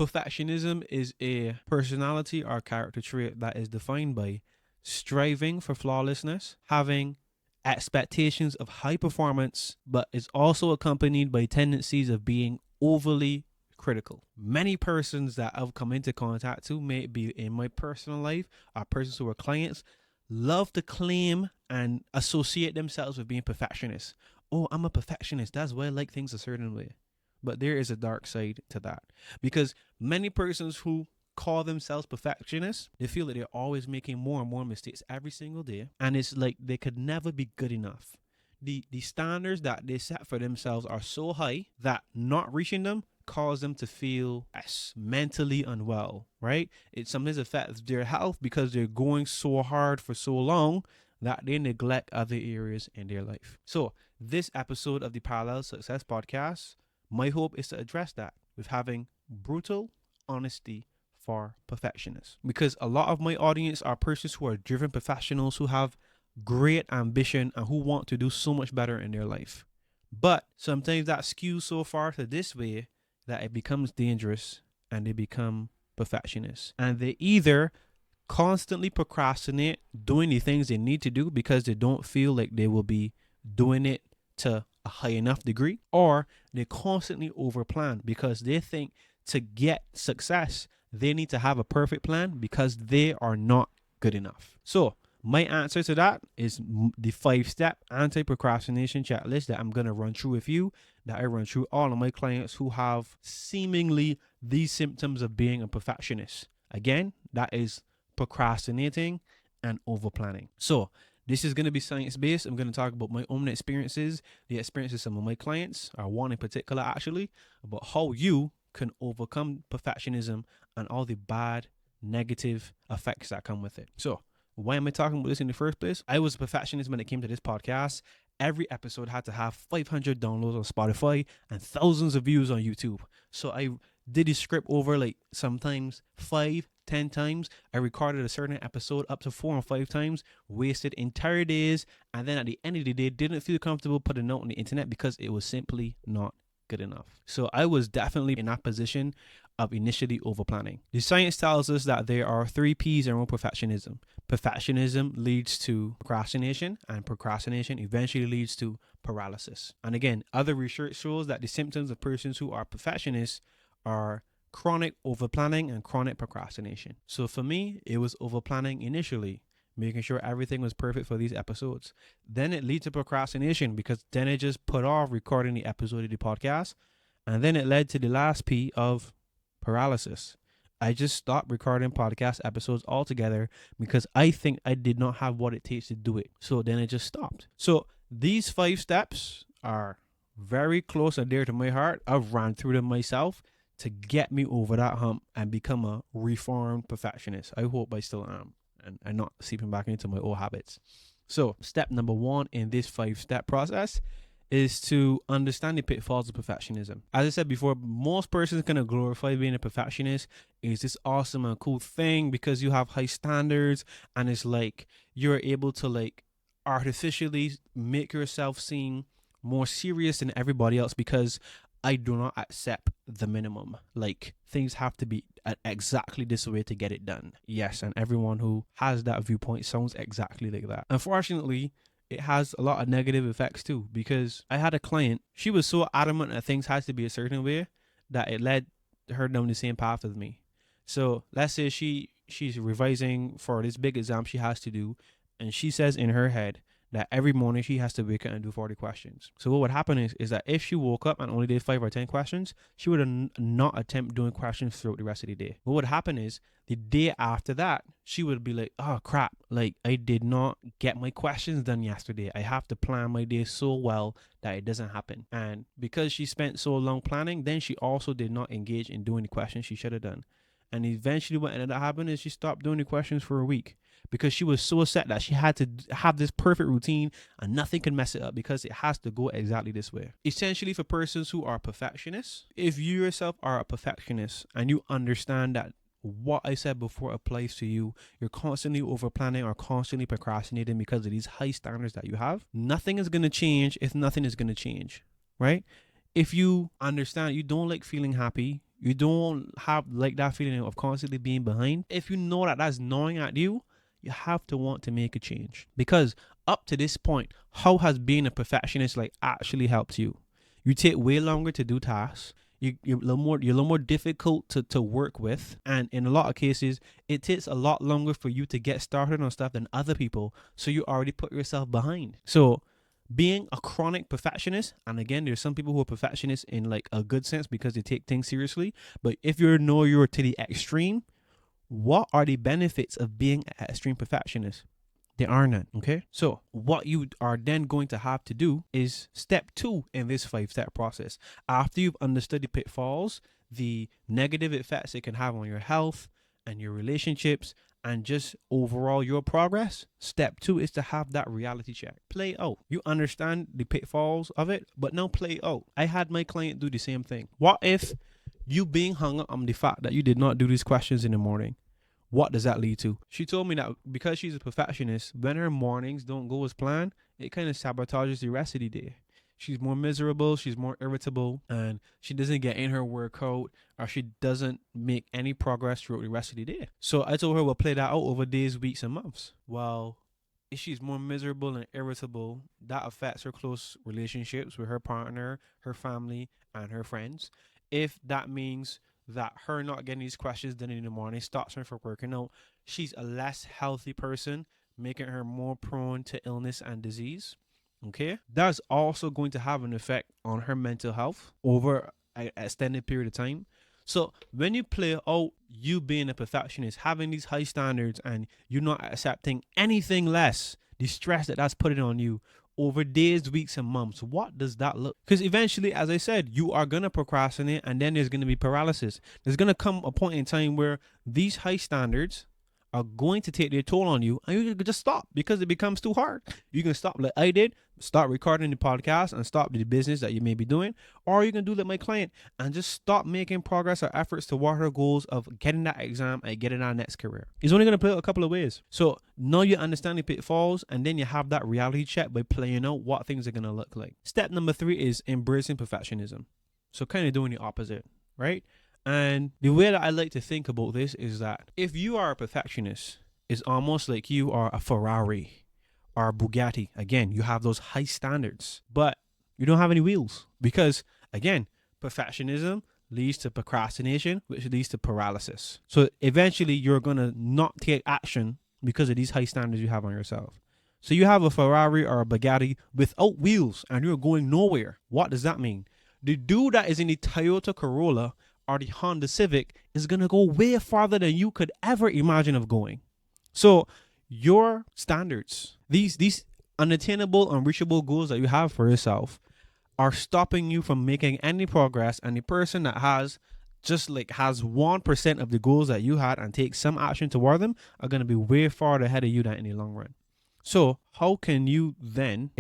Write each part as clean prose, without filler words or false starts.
Perfectionism is a personality or character trait that is defined by striving for flawlessness, having expectations of high performance, but is also accompanied by tendencies of being overly critical. Many persons that I've come into contact to, may it be in my personal life or persons who are clients, love to claim and associate themselves with being perfectionists. Oh, I'm a perfectionist. That's why I like things a certain way. But there is a dark side to that, because many persons who call themselves perfectionists, they feel that they're always making more and more mistakes every single day, and it's like they could never be good enough. The standards that they set for themselves are so high that not reaching them cause them to feel mentally unwell, right? It sometimes affects their health because they're going so hard for so long that they neglect other areas in their life. So this episode of the Parallel Success Podcast, my hope is to address that with having brutal honesty for perfectionists. Because a lot of my audience are persons who are driven professionals who have great ambition and who want to do so much better in their life. But sometimes that skews so far to this way that it becomes dangerous and they become perfectionists. And they either constantly procrastinate doing the things they need to do because they don't feel like they will be doing it to a high enough degree, or they constantly overplan because they think to get success, they need to have a perfect plan because they are not good enough. So my answer to that is the 5-step anti-procrastination checklist that I'm going to run through with you, that I run through all of my clients who have seemingly these symptoms of being a perfectionist. Again, that is procrastinating and overplanning. So this is going to be science-based. I'm going to talk about my own experiences, the experiences of some of my clients, or one in particular actually, about how you can overcome perfectionism and all the bad, negative effects that come with it. So why am I talking about this in the first place? I was a perfectionist when it came to this podcast. Every episode had to have 500 downloads on Spotify and thousands of views on YouTube. So I did the script over like sometimes 5-10 times. I recorded a certain episode up to 4 or 5 times, wasted entire days, and then at the end of the day didn't feel comfortable putting it out on the internet because it was simply not good enough. So I was definitely in that position of initially overplanning. The science tells us that there are 3 P's around perfectionism. Perfectionism leads to procrastination, and procrastination eventually leads to paralysis. And again, other research shows that the symptoms of persons who are perfectionists are chronic overplanning and chronic procrastination. So for me, it was overplanning initially, making sure everything was perfect for these episodes. Then it leads to procrastination because then I just put off recording the episode of the podcast. And then it led to the last P of paralysis. I just stopped recording podcast episodes altogether because I think I did not have what it takes to do it. So then I just stopped. So these 5 steps are very close and dear to my heart. I've ran through them myself to get me over that hump and become a reformed perfectionist. I hope I still am and not seeping back into my old habits. So step number 1 in this 5-step process is to understand the pitfalls of perfectionism. As I said before, most persons kind of glorify being a perfectionist. It's this awesome and cool thing because you have high standards and it's like you're able to like artificially make yourself seem more serious than everybody else because I do not accept the minimum. Like things have to be exactly this way to get it done. Yes, and everyone who has that viewpoint sounds exactly like that. Unfortunately, it has a lot of negative effects too, because I had a client, she was so adamant that things had to be a certain way that it led her down the same path as me. So let's say she's revising for this big exam she has to do, and she says in her head that every morning she has to wake up and do 40 questions. So what would happen is that if she woke up and only did 5 or 10 questions, she would not attempt doing questions throughout the rest of the day. What would happen is the day after that, she would be like, oh crap, like I did not get my questions done yesterday. I have to plan my day so well that it doesn't happen. And because she spent so long planning, then she also did not engage in doing the questions she should have done. And eventually what ended up happening is she stopped doing the questions for a week because she was so set that she had to have this perfect routine and nothing can mess it up because it has to go exactly this way. Essentially, for persons who are perfectionists, if you yourself are a perfectionist and you understand that what I said before applies to you, you're constantly overplanning or constantly procrastinating because of these high standards that you have, nothing is going to change if nothing is going to change, right? If you understand you don't like feeling happy, You don't have like that feeling of constantly being behind. If you know that that's gnawing at you, you have to want to make a change. Because up to this point, how has being a perfectionist like actually helped you? You take way longer to do tasks. You're a little more difficult to work with. And in a lot of cases, it takes a lot longer for you to get started on stuff than other people. So you already put yourself behind. So being a chronic perfectionist, and again, there's some people who are perfectionists in like a good sense because they take things seriously. But if you're to the extreme, what are the benefits of being an extreme perfectionist? There are none. Okay. So what you are then going to have to do is step 2 in this 5-step process. After you've understood the pitfalls, the negative effects it can have on your health and your relationships and just overall your progress, step 2 is to have that reality check. Play out. You understand the pitfalls of it, but now play out. I had my client do the same thing. What if you being hung up on the fact that you did not do these questions in the morning? What does that lead to? She told me that because she's a perfectionist, when her mornings don't go as planned, it kind of sabotages the rest of the day. She's more miserable, she's more irritable, and she doesn't get in her workout, or she doesn't make any progress throughout the rest of the day. So I told her we'll play that out over days, weeks, and months. Well, if she's more miserable and irritable, that affects her close relationships with her partner, her family, and her friends. If that means that her not getting these questions done in the morning stops her from working out, she's a less healthy person, making her more prone to illness and disease. Okay, that's also going to have an effect on her mental health over an extended period of time. So when you play out you being a perfectionist, having these high standards, and you're not accepting anything less, the stress that's putting on you over days, weeks, and months, what does that look? Because eventually, as I said, you are going to procrastinate, and then there's going to be paralysis. There's going to come a point in time where these high standards are going to take their toll on you, and you can just stop because it becomes too hard. You can stop like I did, start recording the podcast and stop the business that you may be doing, or you can do like my client and just stop making progress or efforts toward her goals of getting that exam and getting our next career. It's only going to play out a couple of ways. So now you understand the pitfalls, and then you have that reality check by playing out what things are going to look like. Step number 3 is embracing perfectionism. So kind of doing the opposite, right? And the way that I like to think about this is that if you are a perfectionist, it's almost like you are a Ferrari or a Bugatti. Again, you have those high standards, but you don't have any wheels because, again, perfectionism leads to procrastination, which leads to paralysis. So eventually you're going to not take action because of these high standards you have on yourself. So you have a Ferrari or a Bugatti without wheels and you're going nowhere. What does that mean? The dude that is in the Toyota Corolla or the Honda Civic is going to go way farther than you could ever imagine of going. So your standards, these unattainable, unreachable goals that you have for yourself are stopping you from making any progress. And the person that has 1% of the goals that you had and takes some action toward them are going to be way farther ahead of you than in the long run. So how can you then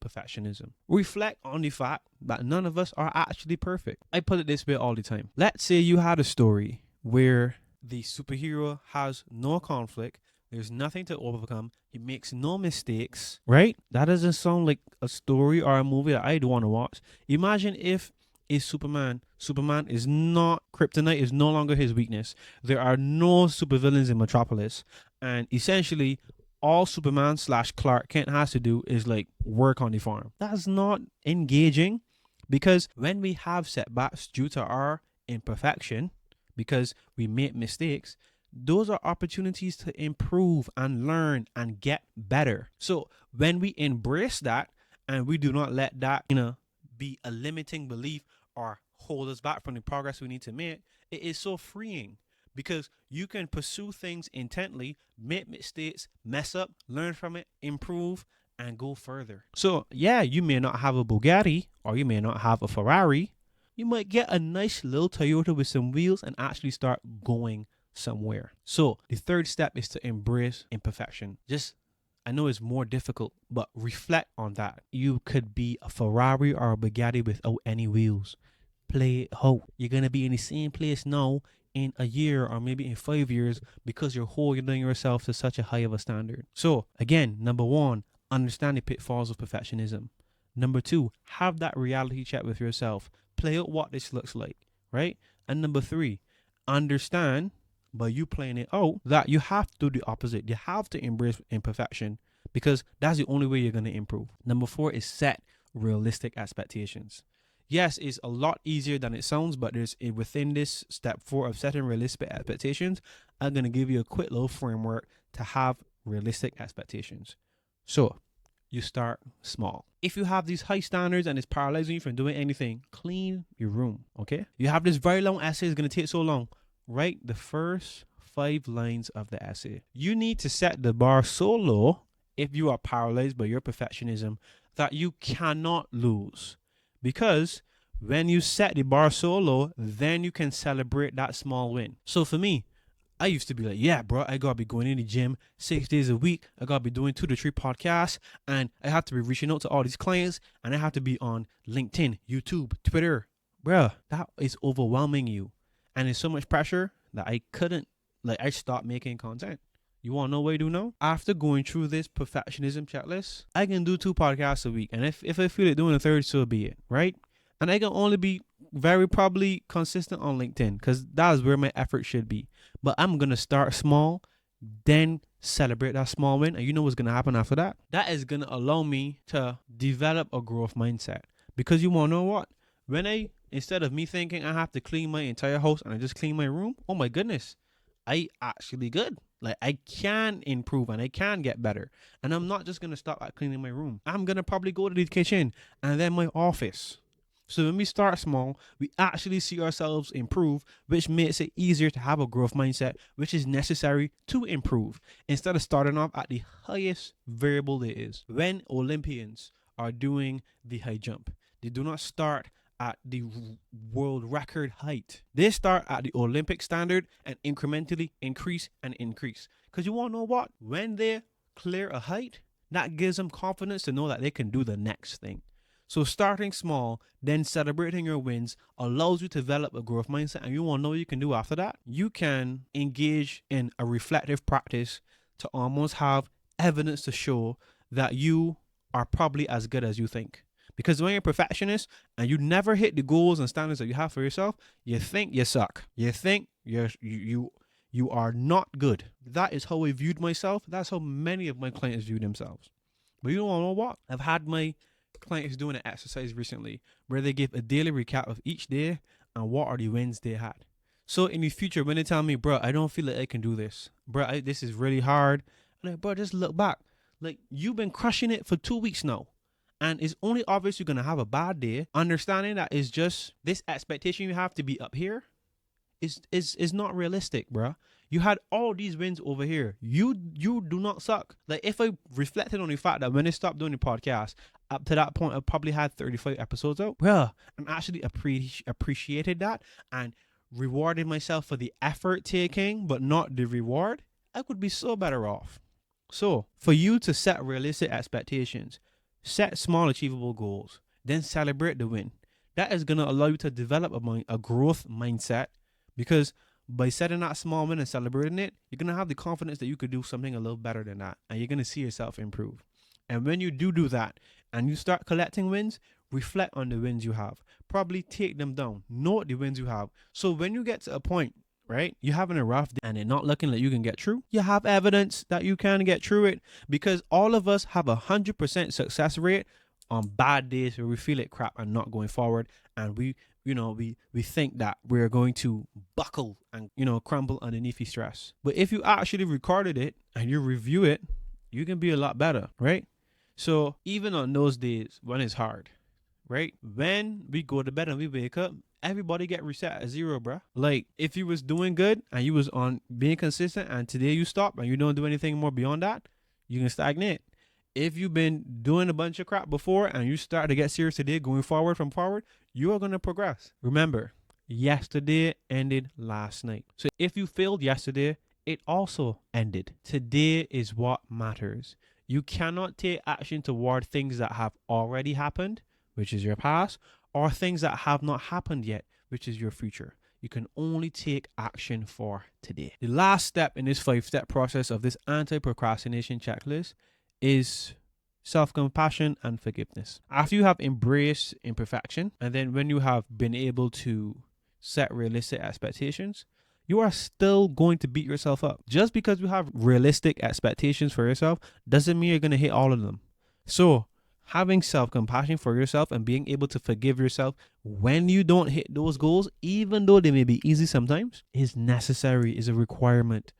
perfectionism? Reflect on the fact that none of us are actually perfect. I put it this way all the time. Let's say you had a story where the superhero has no conflict, there's nothing to overcome, he makes no mistakes, right? That doesn't sound like a story or a movie that I'd want to watch. Imagine if is Superman is not, kryptonite is no longer his weakness. There are no supervillains in Metropolis, and essentially all Superman / Clark Kent has to do is like work on the farm. That's not engaging, because when we have setbacks due to our imperfection, because we make mistakes, those are opportunities to improve and learn and get better. So when we embrace that and we do not let that, be a limiting belief or hold us back from the progress we need to make, it is so freeing. Because you can pursue things intently, make mistakes, mess up, learn from it, improve, and go further. So yeah, you may not have a Bugatti or you may not have a Ferrari. You might get a nice little Toyota with some wheels and actually start going somewhere. So the third step is to embrace imperfection. I know it's more difficult, but reflect on that. You could be a Ferrari or a Bugatti without any wheels. Play it out. You're going to be in the same place now in a year or maybe in 5 years because you're holding yourself to such a high of a standard. So again, number 1, understand the pitfalls of perfectionism. Number 2, have that reality check with yourself. Play out what this looks like, right? And number 3, understand by you playing it out that you have to do the opposite. You have to embrace imperfection because that's the only way you're going to improve. Number 4 is set realistic expectations. Yes, it's a lot easier than it sounds, but there's within this step 4 of setting realistic expectations, I'm going to give you a quick little framework to have realistic expectations. So, you start small. If you have these high standards and it's paralyzing you from doing anything, clean your room, okay? You have this very long essay, it's going to take so long. Write the first 5 lines of the essay. You need to set the bar so low if you are paralyzed by your perfectionism that you cannot lose. Because when you set the bar so low, then you can celebrate that small win. So for me, I used to be like, yeah, bro, I gotta be going in the gym 6 days a week. I gotta be doing 2 to 3 podcasts, and I have to be reaching out to all these clients, and I have to be on LinkedIn, YouTube, Twitter. Bro, that is overwhelming you. And it's so much pressure that I stopped making content. You want to know what I do now? After going through this perfectionism checklist, I can do 2 podcasts a week. And if I feel like doing a third, so be it, right? And I can only be very probably consistent on LinkedIn because that is where my effort should be. But I'm going to start small, then celebrate that small win. And you know what's going to happen after that? That is going to allow me to develop a growth mindset. Because you want to know what? Instead of me thinking I have to clean my entire house and I just clean my room, oh my goodness, I actually good. Like I can improve and I can get better. And I'm not just going to stop at cleaning my room. I'm going to probably go to the kitchen and then my office. So when we start small, we actually see ourselves improve, which makes it easier to have a growth mindset, which is necessary to improve instead of starting off at the highest variable there is. When Olympians are doing the high jump, they do not start at the world record height. They start at the Olympic standard and incrementally increase and increase. Because you want to know what? When they clear a height, that gives them confidence to know that they can do the next thing. So starting small, then celebrating your wins allows you to develop a growth mindset. And you want to know what you can do after that? You can engage in a reflective practice to almost have evidence to show that you are probably as good as you think. Because when you're a perfectionist and you never hit the goals and standards that you have for yourself, you think you suck. You think you are not good. That is how I viewed myself. That's how many of my clients view themselves. But you don't know what? I've had my clients doing an exercise recently where they give a daily recap of each day and what are the wins they had. So in the future, when they tell me, bro, I don't feel like I can do this. Bro, this is really hard. I'm like, bro, just look back. Like, you've been crushing it for 2 weeks now. And it's only obvious you're going to have a bad day. Understanding that is just this expectation you have to be up here is not realistic, bro. You had all these wins over here. You do not suck. Like, if I reflected on the fact that when I stopped doing the podcast, up to that point, I probably had 35 episodes out, bro, and actually appreciated that and rewarded myself for the effort taking, but not the reward, I could be so better off. So, for you to set realistic expectations, set small achievable goals, then celebrate the win. That is going to allow you to develop a growth mindset because by setting that small win and celebrating it, you're going to have the confidence that you could do something a little better than that. And you're going to see yourself improve. And when you do that and you start collecting wins, reflect on the wins you have. Probably take them down. Note the wins you have. So when you get to a point, right, you're having a rough day and it's not looking like you can get through, you have evidence that you can get through it because all of us have 100% success rate on bad days where we feel like crap and not going forward. And we think that we're going to buckle and, crumble underneath the stress. But if you actually recorded it and you review it, you can be a lot better, right? So even on those days when it's hard, right? When we go to bed and we wake up, everybody get reset at 0, bruh. Like, if you was doing good and you was on being consistent and today you stop and you don't do anything more beyond that, you can stagnate. If you've been doing a bunch of crap before and you start to get serious today going forward, you are going to progress. Remember, yesterday ended last night. So if you failed yesterday, it also ended. Today is what matters. You cannot take action toward things that have already happened, which is your past, or things that have not happened yet, which is your future. You can only take action for today. The last step in this 5-step process of this anti-procrastination checklist is self-compassion and forgiveness. After you have embraced imperfection, and then when you have been able to set realistic expectations, you are still going to beat yourself up. Just because you have realistic expectations for yourself doesn't mean you're going to hit all of them. So, having self-compassion for yourself and being able to forgive yourself when you don't hit those goals, even though they may be easy sometimes, is necessary, is a requirement.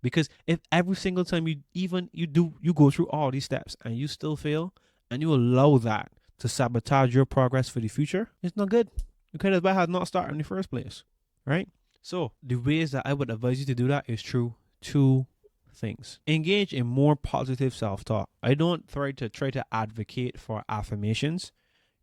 Because if every single time you go through all these steps and you still fail and you allow that to sabotage your progress for the future, it's not good. Because as well had not started in the first place, right? So the ways that I would advise you to do that is through two things. Engage in more positive self-talk. I don't try to advocate for affirmations,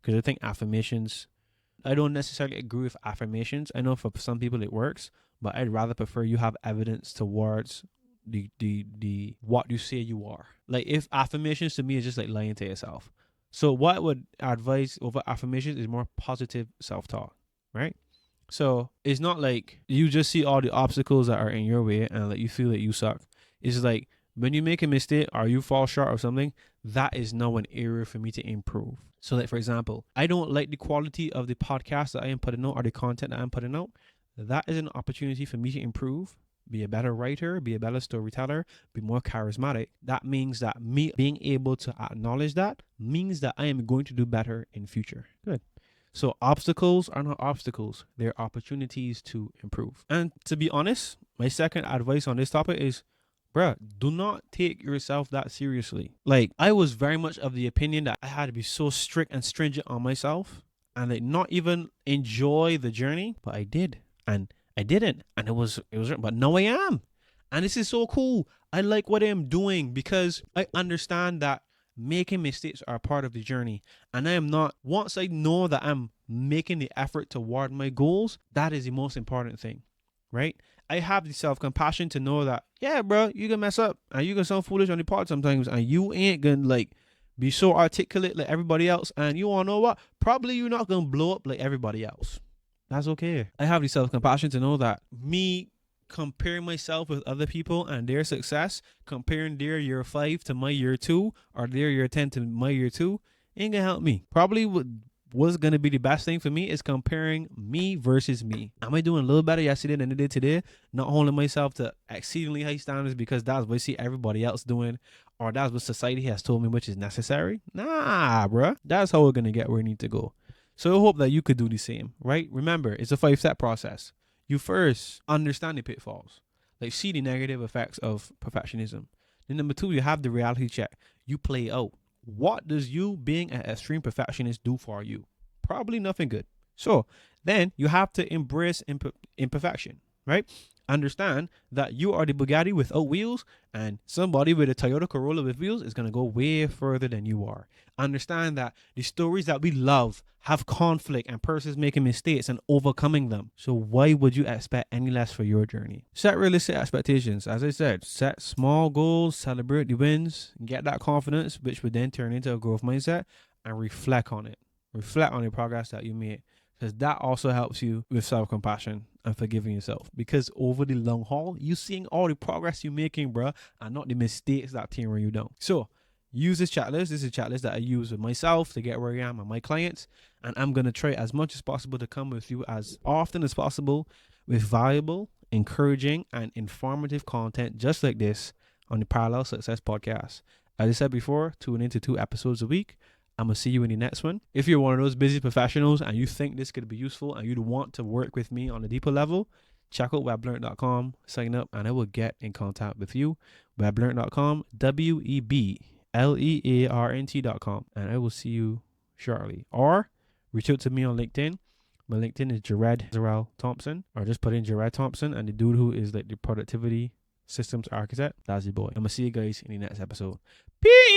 because I think I don't necessarily agree with affirmations. I know for some people it works, but I'd rather prefer you have evidence towards the what you say you are. Like, if affirmations to me is just like lying to yourself. So what I would advise over affirmations is more positive self-talk, right? So it's not like you just see all the obstacles that are in your way and like you feel that you suck. It's like when you make a mistake or you fall short of something, that is now an area for me to improve. So like, for example, I don't like the quality of the podcast that I am putting out or the content that I'm putting out. That is an opportunity for me to improve, be a better writer, be a better storyteller, be more charismatic. That means that me being able to acknowledge that means that I am going to do better in future. Good. So obstacles are not obstacles. They're opportunities to improve. And to be honest, my second advice on this topic is, bruh, do not take yourself that seriously. Like, I was very much of the opinion that I had to be so strict and stringent on myself and like not even enjoy the journey, but I did. And I didn't. And it was, but now I am. And this is so cool. I like what I'm doing because I understand that making mistakes are a part of the journey. And I am not, once I know that I'm making the effort toward my goals, that is the most important thing, right? I have the self-compassion to know that, yeah, bro, you can mess up and you can sound foolish on the pod sometimes and you ain't gonna like be so articulate like everybody else. And you wanna know what? Probably you're not gonna blow up like everybody else. That's okay. I have the self-compassion to know that me comparing myself with other people and their success, comparing their year 5 to my year 2 or their year 10 to my year 2, ain't gonna help me. Probably what's gonna be the best thing for me is comparing me versus me. Am I doing a little better yesterday than I did today? Not holding myself to exceedingly high standards because that's what I see everybody else doing or that's what society has told me which is necessary. Nah, bruh. That's how we're gonna get where we need to go. So I hope that you could do the same, right? Remember, it's a 5-step process. You first understand the pitfalls, like see the negative effects of perfectionism. Then number 2, you have the reality check. You play out. What does you being an extreme perfectionist do for you? Probably nothing good. So then you have to embrace imperfection, right? Understand that you are the Bugatti without wheels and somebody with a Toyota Corolla with wheels is going to go way further than you are. Understand that the stories that we love have conflict and persons making mistakes and overcoming them. So why would you expect any less for your journey? Set realistic expectations. As I said, set small goals, celebrate the wins, get that confidence, which would then turn into a growth mindset, and reflect on it. Reflect on the progress that you made, because that also helps you with self-compassion and forgiving yourself. Because over the long haul, you seeing all the progress you're making, bruh, and not the mistakes that tearing you down. So use this checklist. This is a checklist that I use with myself to get where I am and my clients. And I'm going to try as much as possible to come with you as often as possible with valuable, encouraging, and informative content just like this on the Parallel Success Podcast. As I said before, tune into 2 episodes a week. I'm going to see you in the next one. If you're one of those busy professionals and you think this could be useful and you'd want to work with me on a deeper level, check out weblearn.com, sign up, and I will get in contact with you. Weblearn.com, weblearnt.com, and I will see you shortly. Or reach out to me on LinkedIn. My LinkedIn is Jared Zarel Thompson, or just put in Jared Thompson, and the dude who is like the productivity systems architect, that's the boy. I'm going to see you guys in the next episode. Peace!